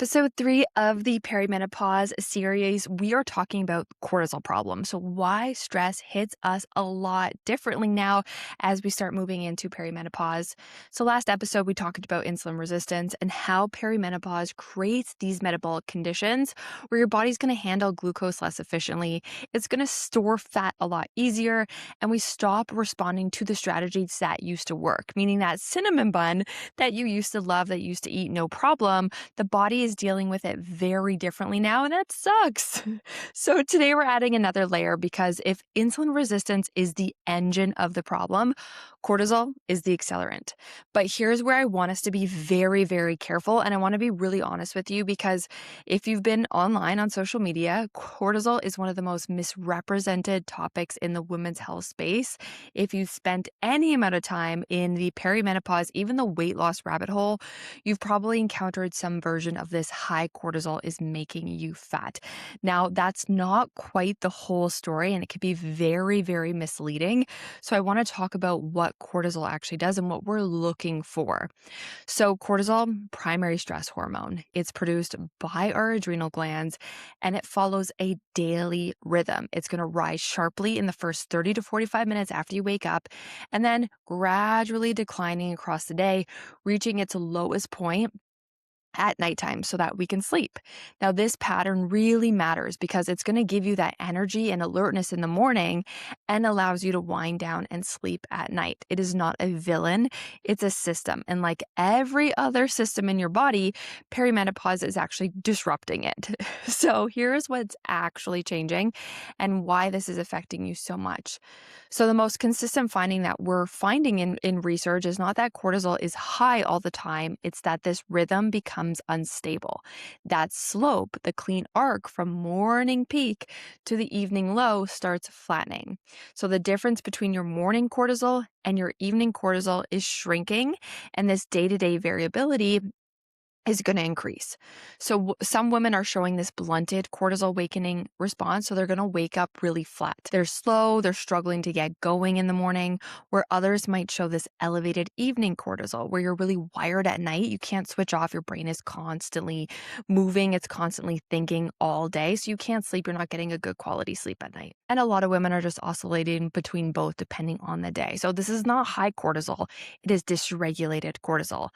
Episode 3 of the Perimenopause series, we are talking about cortisol problems. So, why stress hits us a lot differently now as we start moving into perimenopause. So, last episode, we talked about insulin resistance and how perimenopause creates these metabolic conditions where your body's going to handle glucose less efficiently. It's going to store fat a lot easier, and we stop responding to the strategies that used to work, meaning that cinnamon bun that you used to love, that you used to eat no problem, the body is dealing with it very differently now, and that sucks. So today we're adding another layer because if insulin resistance is the engine of the problem, cortisol is the accelerant. But here's where I want us to be very, very careful. And I want to be really honest with you because if you've been online on social media, cortisol is one of the most misrepresented topics in the women's health space. If you've spent any amount of time in the perimenopause, even the weight loss rabbit hole, you've probably encountered some version of this high cortisol is making you fat. Now, that's not quite the whole story, and it can be very, very misleading. So I want to talk about what cortisol actually does and what we're looking for. So cortisol, primary stress hormone. It's produced by our adrenal glands, and it follows a daily rhythm. It's going to rise sharply in the first 30 to 45 minutes after you wake up, and then gradually declining across the day, reaching its lowest point at nighttime so that we can sleep. Now, this pattern really matters because it's going to give you that energy and alertness in the morning and allows you to wind down and sleep at night. It is not a villain, it's a system. And like every other system in your body, perimenopause is actually disrupting it. So, here's what's actually changing and why this is affecting you so much. So, the most consistent finding that we're finding in research is not that cortisol is high all the time, it's that this rhythm becomes unstable. That slope, the clean arc from morning peak to the evening low, starts flattening. So, the difference between your morning cortisol and your evening cortisol is shrinking, and this day to day variability is going to increase. So some women are showing this blunted cortisol awakening response. So they're going to wake up really flat. They're slow. They're struggling to get going in the morning, where others might show this elevated evening cortisol, where you're really wired at night. You can't switch off. Your brain is constantly moving. It's constantly thinking all day. So you can't sleep. You're not getting a good quality sleep at night. And a lot of women are just oscillating between both depending on the day. So this is not high cortisol. It is dysregulated cortisol.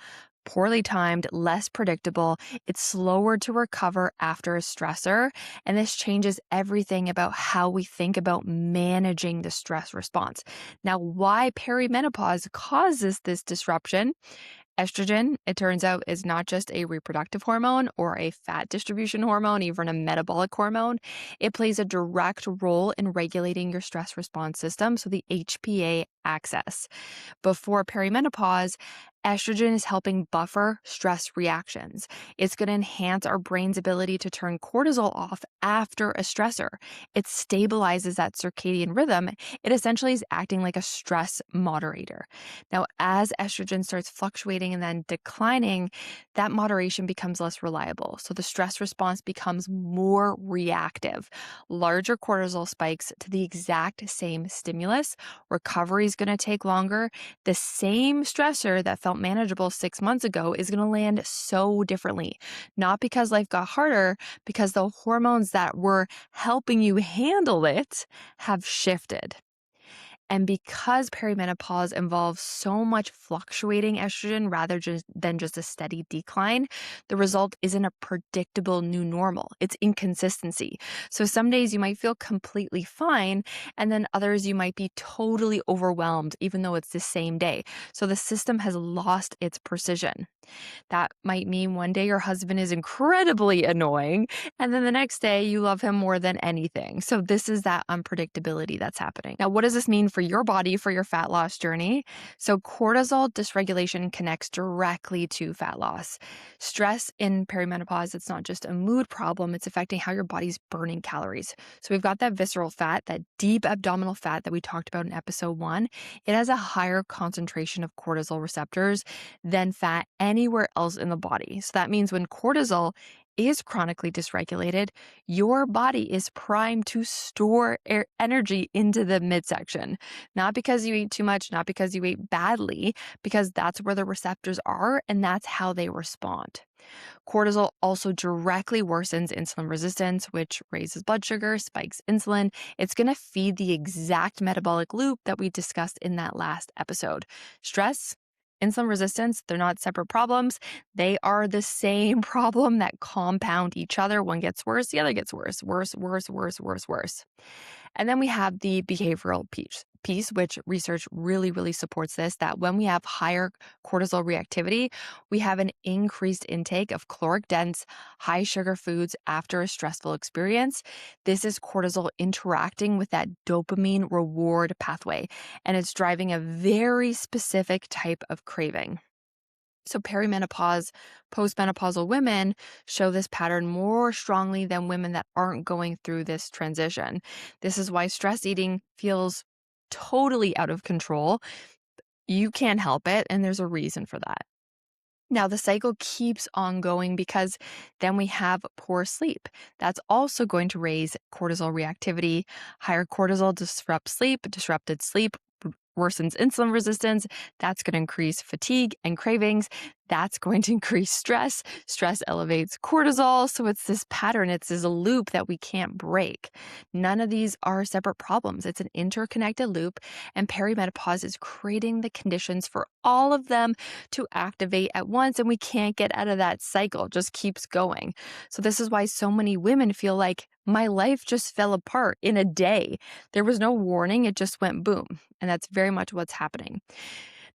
Poorly timed, less predictable. It's slower to recover after a stressor. And this changes everything about how we think about managing the stress response. Now, why perimenopause causes this disruption? Estrogen, it turns out, is not just a reproductive hormone or a fat distribution hormone, even a metabolic hormone. It plays a direct role in regulating your stress response system, so the HPA axis. Before perimenopause, estrogen is helping buffer stress reactions. It's going to enhance our brain's ability to turn cortisol off after a stressor. It stabilizes that circadian rhythm. It essentially is acting like a stress moderator. Now, as estrogen starts fluctuating and then declining, that moderation becomes less reliable. So the stress response becomes more reactive. Larger cortisol spikes to the exact same stimulus. Recovery is going to take longer. The same stressor that felt manageable 6 months ago is going to land so differently. Not because life got harder, because the hormones that were helping you handle it have shifted. And because perimenopause involves so much fluctuating estrogen rather than just a steady decline, the result isn't a predictable new normal. It's inconsistency. So some days you might feel completely fine, and then others you might be totally overwhelmed, even though it's the same day. So the system has lost its precision. That might mean one day your husband is incredibly annoying, and then the next day you love him more than anything. So this is that unpredictability that's happening. Now, what does this mean for your body, for your fat loss journey? So cortisol dysregulation connects directly to fat loss. Stress in perimenopause, it's not just a mood problem, it's affecting how your body's burning calories. So we've got that visceral fat, that deep abdominal fat that we talked about in episode 1. It has a higher concentration of cortisol receptors than fat anywhere else in the body. So that means when cortisol is chronically dysregulated, your body is primed to store energy into the midsection. Not because you eat too much, not because you ate badly, because that's where the receptors are and that's how they respond. Cortisol also directly worsens insulin resistance, which raises blood sugar, spikes insulin. It's going to feed the exact metabolic loop that we discussed in that last episode. Stress, insulin resistance, they're not separate problems. They are the same problem that compound each other. One gets worse, the other gets worse, worse, worse, worse, worse, worse. And then we have the behavioral piece, which research really supports this, that when we have higher cortisol reactivity, we have an increased intake of caloric dense, high sugar foods after a stressful experience. This is cortisol interacting with that dopamine reward pathway, and it's driving a very specific type of craving. So perimenopause, postmenopausal women show this pattern more strongly than women that aren't going through this transition. This is why stress eating feels totally out of control. You can't help it, and there's a reason for that. Now, the cycle keeps on going because then we have poor sleep. That's also going to raise cortisol reactivity. Higher cortisol disrupts sleep, disrupted sleep worsens insulin resistance. That's going to increase fatigue and cravings. That's going to increase stress. Stress elevates cortisol. So it's this pattern. It's this loop that we can't break. None of these are separate problems. It's an interconnected loop. And perimenopause is creating the conditions for all of them to activate at once. And we can't get out of that cycle. It just keeps going. So this is why so many women feel like my life just fell apart in a day. There was no warning. It just went boom. And that's very much what's happening.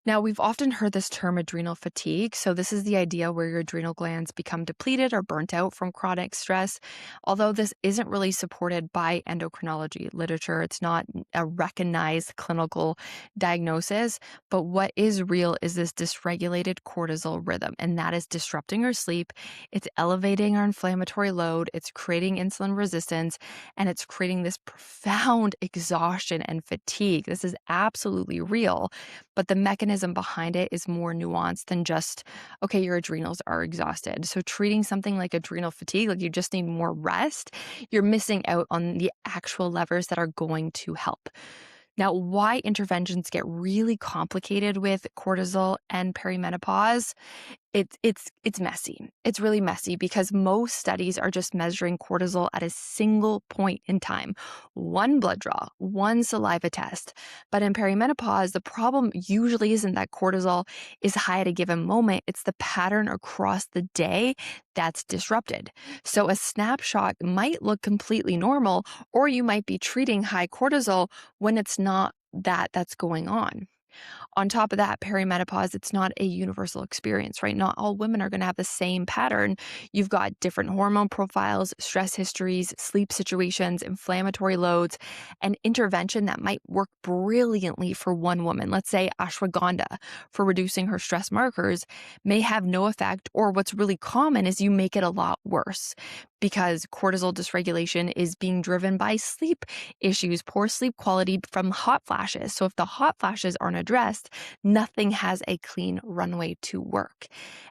Now, we've often heard this term adrenal fatigue. So this is the idea where your adrenal glands become depleted or burnt out from chronic stress. Although this isn't really supported by endocrinology literature, it's not a recognized clinical diagnosis. But what is real is this dysregulated cortisol rhythm, and that is disrupting our sleep. It's elevating our inflammatory load. It's creating insulin resistance, and it's creating this profound exhaustion and fatigue. This is absolutely real, but the mechanism behind it is more nuanced than just, okay, your adrenals are exhausted. So treating something like adrenal fatigue, like you just need more rest, you're missing out on the actual levers that are going to help. Now, why interventions get really complicated with cortisol and perimenopause? It's messy. It's really messy because most studies are just measuring cortisol at a single point in time, one blood draw, one saliva test. But in perimenopause, the problem usually isn't that cortisol is high at a given moment. It's the pattern across the day that's disrupted. So a snapshot might look completely normal, or you might be treating high cortisol when it's not that's going on. On top of that, perimenopause, it's not a universal experience, right? Not all women are going to have the same pattern. You've got different hormone profiles, stress histories, sleep situations, inflammatory loads, an intervention that might work brilliantly for one woman. Let's say ashwagandha for reducing her stress markers may have no effect, or what's really common is you make it a lot worse because cortisol dysregulation is being driven by sleep issues, poor sleep quality from hot flashes. So if the hot flashes aren't addressed, nothing has a clean runway to work.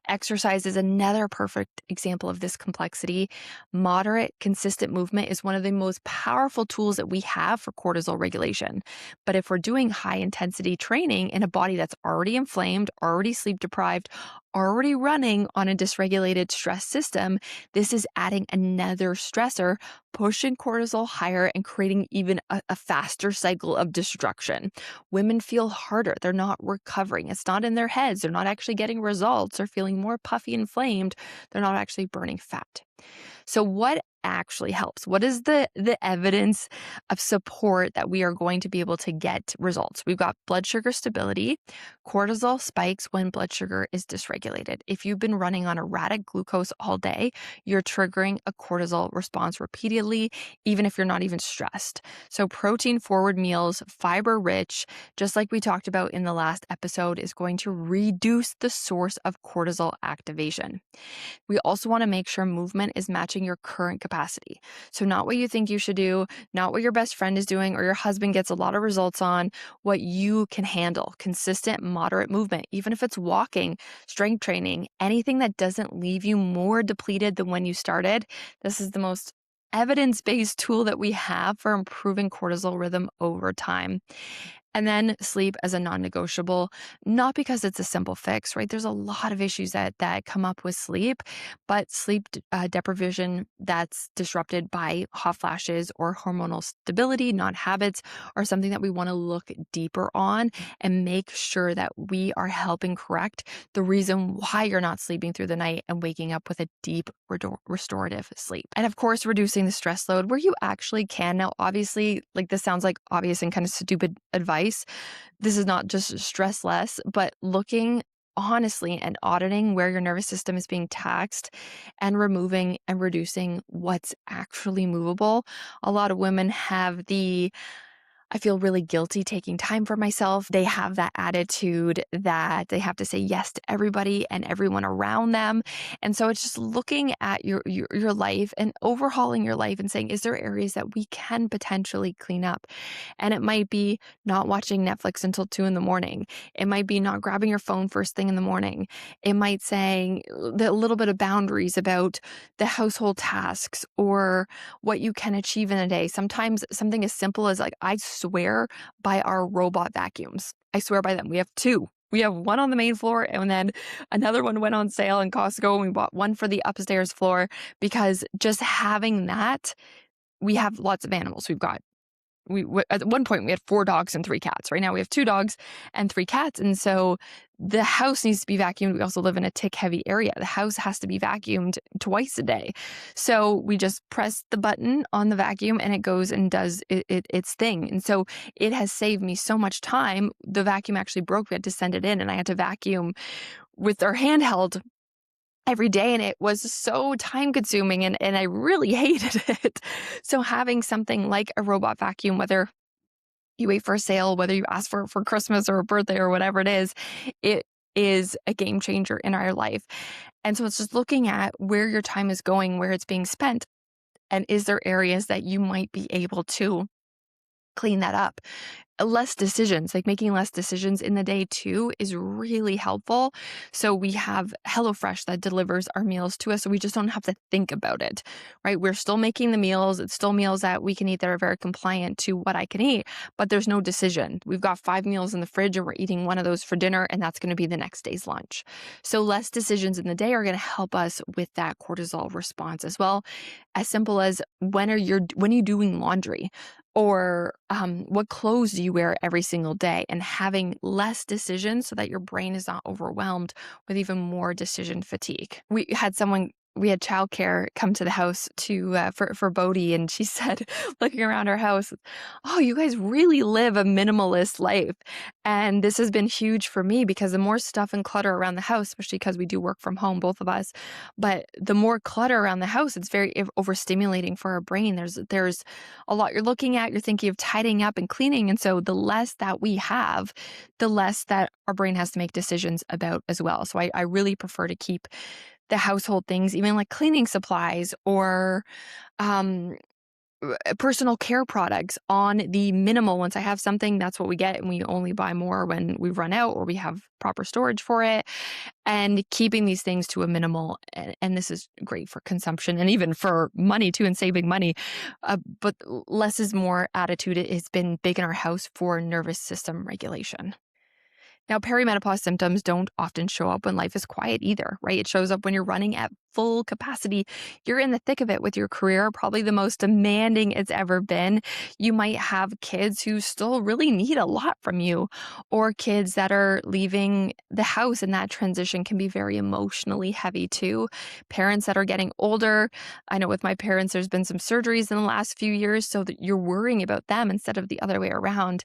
Exercise is another perfect example of this complexity. Moderate, consistent movement is one of the most powerful tools that we have for cortisol regulation. But if we're doing high intensity training in a body that's already inflamed, already sleep deprived, already running on a dysregulated stress system, this is adding another stressor, pushing cortisol higher and creating even a faster cycle of destruction. Women feel harder. They're not recovering. It's not in their heads. They're not actually getting results. They're feeling more puffy, inflamed. They're not actually burning fat. So what actually helps? What is the evidence of support that we are going to be able to get results? We've got blood sugar stability. Cortisol spikes when blood sugar is dysregulated. If you've been running on erratic glucose all day, you're triggering a cortisol response repeatedly, even if you're not even stressed. So protein forward meals, fiber rich, just like we talked about in the last episode, is going to reduce the source of cortisol activation. We also want to make sure movement movement is matching your current capacity. So, not what you think you should do, not what your best friend is doing or your husband gets a lot of results on, what you can handle. Consistent, moderate movement, even if it's walking, strength training, anything that doesn't leave you more depleted than when you started. This is the most evidence-based tool that we have for improving cortisol rhythm over time. And then sleep as a non-negotiable, not because it's a simple fix, right? There's a lot of issues that come up with sleep, but deprivation that's disrupted by hot flashes or hormonal stability, not habits, are something that we want to look deeper on and make sure that we are helping correct the reason why you're not sleeping through the night and waking up with a deep restorative sleep. And of course, reducing the stress load where you actually can. Now, obviously, like this sounds like obvious and kind of stupid advice. This is not just stress less, but looking honestly and auditing where your nervous system is being taxed and removing and reducing what's actually movable. A lot of women have I feel really guilty taking time for myself. They have that attitude that they have to say yes to everybody and everyone around them. And so it's just looking at your life and overhauling your life and saying, is there areas that we can potentially clean up? And it might be not watching Netflix until 2 a.m. It might be not grabbing your phone first thing in the morning. It might saying a little bit of boundaries about the household tasks or what you can achieve in a day. Sometimes something as simple as like, I swear by our robot vacuums. I swear by them. We have two. We have one on the main floor and then another one went on sale in Costco and we bought one for the upstairs floor because just having that, we have lots of animals. At one point we had 4 dogs and 3 cats. Right now we have 2 dogs and 3 cats. And so the house needs to be vacuumed. We also live in a tick heavy area. The house has to be vacuumed twice a day. So we just press the button on the vacuum and it goes and does its thing. And so it has saved me so much time. The vacuum actually broke. We had to send it in and I had to vacuum with our handheld every day, and it was so time consuming and I really hated it. So having something like a robot vacuum, whether you wait for a sale, whether you ask for it for Christmas or a birthday or whatever it is a game changer in our life. And so it's just looking at where your time is going, where it's being spent, and is there areas that you might be able to clean that up. Less decisions, like making less decisions in the day too, is really helpful. So we have HelloFresh that delivers our meals to us. So we just don't have to think about it, right? We're still making the meals. It's still meals that we can eat that are very compliant to what I can eat, but there's no decision. We've got 5 meals in the fridge and we're eating one of those for dinner and that's going to be the next day's lunch. So less decisions in the day are going to help us with that cortisol response as well. As simple as when are you doing laundry? Or what clothes do you wear every single day, and having less decisions so that your brain is not overwhelmed with even more decision fatigue. We had childcare come to the house for Bodhi, and she said, looking around our house, "Oh, you guys really live a minimalist life." And this has been huge for me because the more stuff and clutter around the house, especially because we do work from home, both of us, but the more clutter around the house, it's very overstimulating for our brain. There's a lot you're looking at, you're thinking of tidying up and cleaning. And so the less that we have, the less that our brain has to make decisions about as well. So I really prefer to keep the household things, even like cleaning supplies or um, personal care products, on the minimal. Once I have something, that's what we get. And we only buy more when we run out or we have proper storage for it. And keeping these things to a minimal. And this is great for consumption and even for money too, and saving money. But less is more attitude has been big in our house for nervous system regulation. Now, perimenopause symptoms don't often show up when life is quiet either, right? It shows up when you're running at full capacity. You're in the thick of it with your career, probably the most demanding it's ever been. You might have kids who still really need a lot from you, or kids that are leaving the house, and that transition can be very emotionally heavy too. Parents that are getting older. I know with my parents, there's been some surgeries in the last few years, so that you're worrying about them instead of the other way around.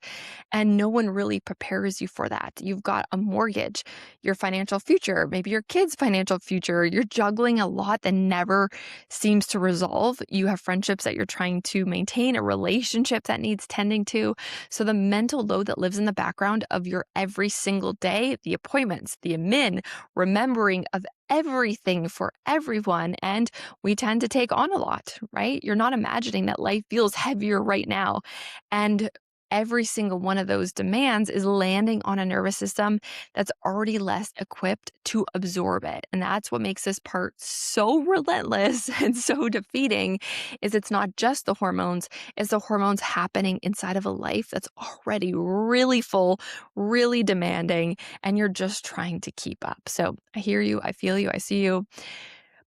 And no one really prepares you for that. You've got a mortgage, your financial future, maybe your kids' financial future. You're juggling a lot that never seems to resolve. You have friendships that you're trying to maintain, a relationship that needs tending to. So the mental load that lives in the background of your every single day, the appointments, the admin, remembering of everything for everyone. And we tend to take on a lot, right? You're not imagining that life feels heavier right now. And every single one of those demands is landing on a nervous system that's already less equipped to absorb it. And that's what makes this part so relentless and so defeating is it's not just the hormones, it's the hormones happening inside of a life that's already really full, really demanding, and you're just trying to keep up. So I hear you, I feel you, I see you.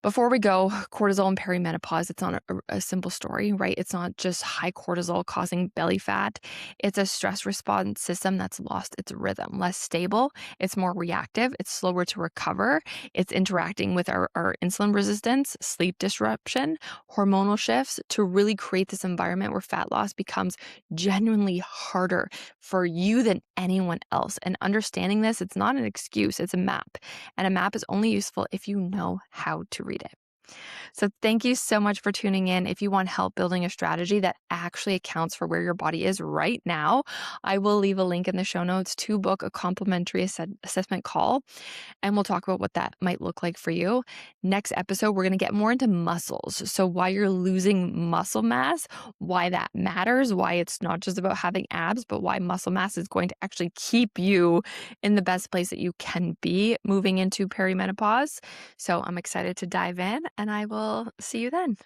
Before we go, cortisol and perimenopause, it's not a simple story, right? It's not just high cortisol causing belly fat. It's a stress response system that's lost its rhythm, less stable. It's more reactive. It's slower to recover. It's interacting with our insulin resistance, sleep disruption, hormonal shifts to really create this environment where fat loss becomes genuinely harder for you than anyone else. And understanding this, it's not an excuse, it's a map. And a map is only useful if you know how to read it. So thank you so much for tuning in. If you want help building a strategy that actually accounts for where your body is right now, I will leave a link in the show notes to book a complimentary assessment call, and we'll talk about what that might look like for you. Next episode, we're going to get more into muscles. So why you're losing muscle mass, why that matters, why it's not just about having abs, but why muscle mass is going to actually keep you in the best place that you can be moving into perimenopause. So I'm excited to dive in, and I will see you then.